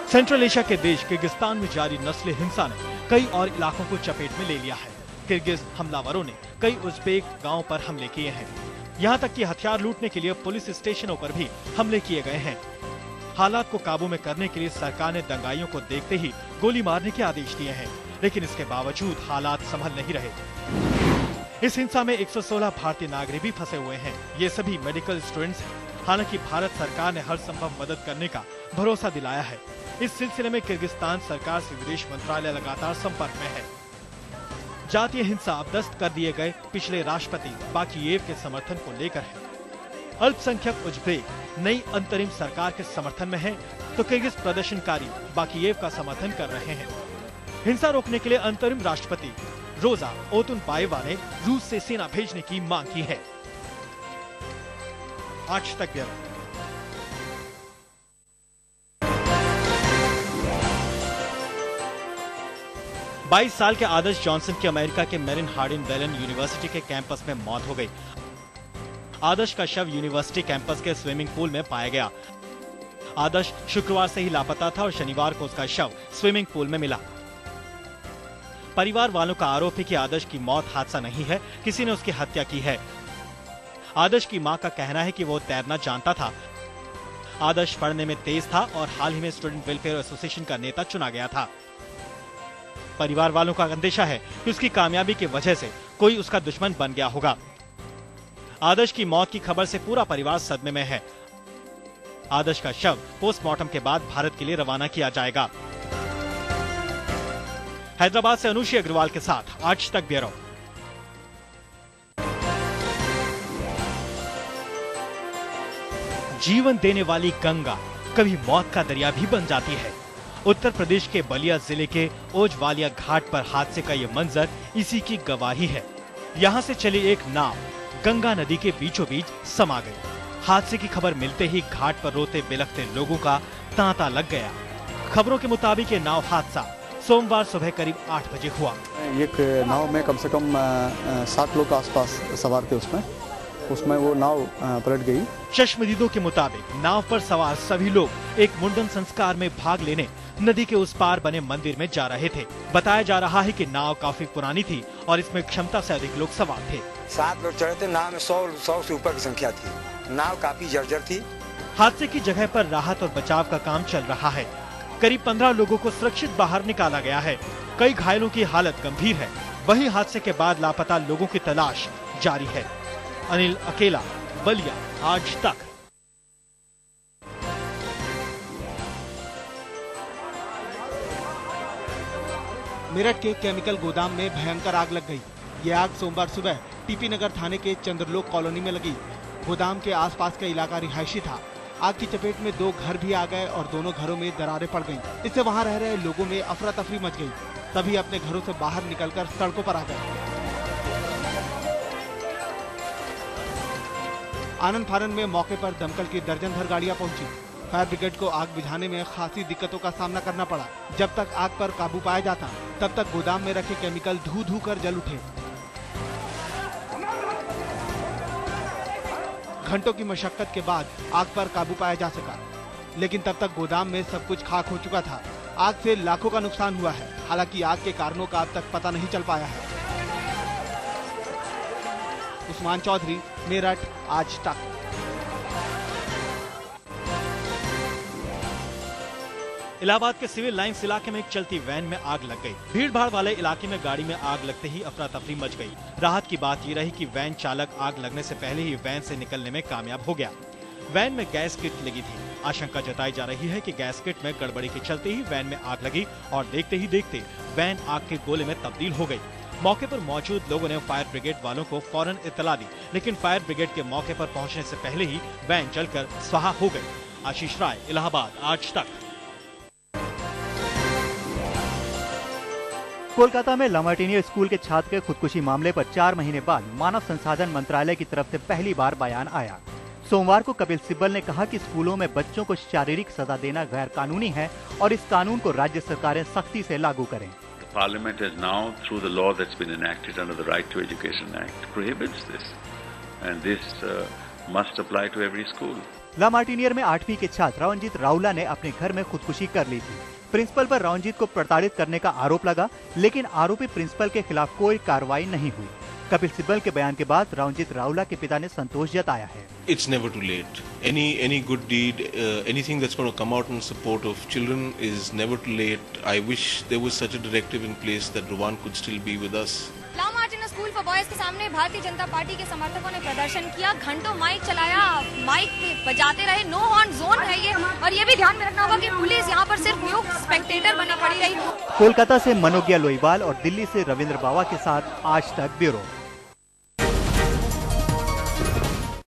Central Asia के देश Kyrgyzstan में जारी नस्ली हिंसा ने कई और इलाकों को चपेट में ले लिया है। किर्गिज हमलावरों ने कई उज़्बेक गांवों पर हमले किए हैं। यहां तक कि हथियार लूटने के लिए पुलिस स्टेशनों पर भी हमले किए गए हैं। हालात को काबू में करने के लिए सरकार ने दंगाइयों को देखते ही गोली मारने के आदेश दिए हैं, लेकिन इसके बावजूद हालात संभल नहीं रहे। इस हिंसा में 116 भारतीय नागरिक भी फंसे हुए हैं। ये सभी मेडिकल स्टूडेंट्स हैं। हालांकि भारत सरकार ने हर संभव मदद करने का भरोसा दिलाया है। इस सिलसिले में किर्गिस्तान सरकार से विदेश मंत्रालय लगातार संपर्क में है। जातीय हिंसा अबदस्त कर दिए गए पिछले राष्ट्रपति बाकियेव के समर्थन को लेकर है। अल्पसंख्यक उज़्बेक नई अंतरिम सरकार के समर्थन में है, तो किर्गिज प्रदर्शनकारी बाकियेव का समर्थन कर रहे हैं। हिंसा रोकने के लिए अंतरिम राष्ट्रपति रोजा ओतुनबाएवा ने रूस से सेना भेजने की मांग की है। आज तक ब्यूरो। बाईस साल के आदर्श जॉनसन की अमेरिका के मेरिन हार्डिन बेलन यूनिवर्सिटी के कैंपस में मौत हो गई। आदर्श का शव यूनिवर्सिटी कैंपस के स्विमिंग पूल में पाया गया। आदर्श शुक्रवार से ही लापता था और शनिवार को उसका शव स्विमिंग पूल में मिला। परिवार वालों का आरोप है कि आदर्श की मौत हादसा नहीं है, किसी ने उसकी हत्या की है। आदर्श की मां का कहना है कि वो तैरना जानता था। आदर्श पढ़ने में तेज था और हाल ही में स्टूडेंट वेलफेयर एसोसिएशन का नेता चुना गया था। परिवार वालों का अंदेशा है कि उसकी कामयाबी की वजह से कोई उसका दुश्मन बन गया होगा। आदर्श की मौत की खबर से पूरा परिवार सदमे में है। आदर्श का शव पोस्टमार्टम के बाद भारत के लिए रवाना किया जाएगा। हैदराबाद से अनुषी अग्रवाल के साथ आज तक ब्यूरो। जीवन देने वाली गंगा कभी मौत का दरिया भी बन जाती है। उत्तर प्रदेश के बलिया जिले के ओजवालिया घाट पर हादसे का ये मंजर इसी की गवाही है। यहाँ से चली एक नाव गंगा नदी के बीचों बीच समा गई। हादसे की खबर मिलते ही घाट पर रोते बिलखते लोगों का तांता लग गया। खबरों के मुताबिक ये नाव हादसा सोमवार सुबह करीब 8 बजे हुआ। एक नाव में कम से कम 60 लोग आसपास सवार थे। उसमें वो नाव पलट गई। चश्मदीदों के मुताबिक नाव पर सवार सभी लोग एक मुंडन संस्कार में भाग लेने नदी के उस पार बने मंदिर में जा रहे थे। बताया जा रहा है कि नाव काफी पुरानी थी और इसमें क्षमता से अधिक लोग सवार थे। 7 लोग चढ़े थे। नाव में 100 से ऊपर की संख्या थी। नाव काफी जर्जर थी। हादसे की जगह पर राहत और बचाव का काम चल रहा है। करीब 15 लोगों को सुरक्षित बाहर निकाला गया है। कई घायलों की हालत गंभीर है। वहीं हादसे के बाद लापता लोगों की तलाश जारी है। अनिल अकेला, बलिया, आज तक। मेरठ के केमिकल गोदाम में भयंकर आग लग गई। ये आग सोमवार सुबह टीपी नगर थाने के चंद्रलोक कॉलोनी में लगी। गोदाम के आसपास का इलाका रिहायशी था। आग की चपेट में 2 घर भी आ गए और दोनों घरों में दरारें पड़ गईं। इससे वहां रह रहे लोगों में अफरा तफरी मच गई। सभी अपने घरों से बाहर निकलकर सड़कों पर आ गए। आनंद फानन में मौके पर दमकल की दर्जन भर गाड़ियां पहुंची। फायर ब्रिगेड को आग बुझाने में खासी दिक्कतों का सामना करना पड़ा। जब तक आग पर काबू पाया जाता, तब तक गोदाम में रखे केमिकल धू धू कर जल उठे। घंटों की मशक्कत के बाद आग पर काबू पाया जा सका, लेकिन तब तक गोदाम में सब कुछ खाक हो चुका था। आग से लाखों का नुकसान हुआ है। हालांकि आग के कारणों का अब तक पता नहीं चल पाया है। उस्मान चौधरी, मेरठ, आज तक। इलाहाबाद के सिविल लाइंस इलाके में एक चलती वैन में आग लग गई। भीड़ भाड़ वाले इलाके में गाड़ी में आग लगते ही अफरा तफरी मच गई। राहत की बात ये रही कि वैन चालक आग लगने से पहले ही वैन से निकलने में कामयाब हो गया। वैन में गैस किट लगी थी। आशंका जताई जा रही है कि गैस किट में गड़बड़ी के चलते ही वैन में आग लगी और देखते ही देखते वैन आग के गोले में तब्दील हो गई। मौके पर मौजूद लोगों ने फायर ब्रिगेड वालों को फौरन इत्तला दी, लेकिन फायर ब्रिगेड के मौके पर पहुंचने से पहले ही वैन जलकर स्वाहा हो गई। आशीष राय, इलाहाबाद, आज तक। कोलकाता में लामार्टिनिया स्कूल के छात्र के खुदकुशी मामले पर 4 महीने बाद मानव संसाधन मंत्रालय की तरफ से पहली बार बयान आया। सोमवार को कपिल सिब्बल ने कहा कि स्कूलों में बच्चों को शारीरिक सजा देना गैर कानूनी है और इस कानून को राज्य सरकारें सख्ती से लागू करें। Parliament has now, through the law that's been enacted under the Right to Education Act, prohibits this, and this must apply to every school. ला मार्टिनियर में 8वीं के छात्र रवनजीत राउला ने अपने घर में खुदकुशी कर ली थी। प्रिंसिपल पर रवनजीत को प्रताड़ित करने का आरोप लगा, लेकिन आरोपी प्रिंसिपल के खिलाफ कोई कार्रवाई नहीं हुई। कपिल सिब्बल के बयान के बाद रवनजीत राउला के पिता ने संतोष जताया है। It's never too late. Any good deed, anything that's going to come out in support of children is never too late. I wish there was such a directive in place that Rowan could still be with us. La Martiniere school for boys के सामने Bharatiya Janata party के समर्थकों ने प्रदर्शन किया, घंटों mic चलाया, mic बजाते रहे। नो हॉर्न जोन है ये, और ये भी ध्यान में रखना होगा कि पुलिस यहाँ पर सिर्फ म्यूट स्पेक्टेटर बनी पड़ी रही। कोलकाता से मनोज्ञा लोईवाल और दिल्ली से रविंद्र बावा के साथ आज तक ब्यूरो।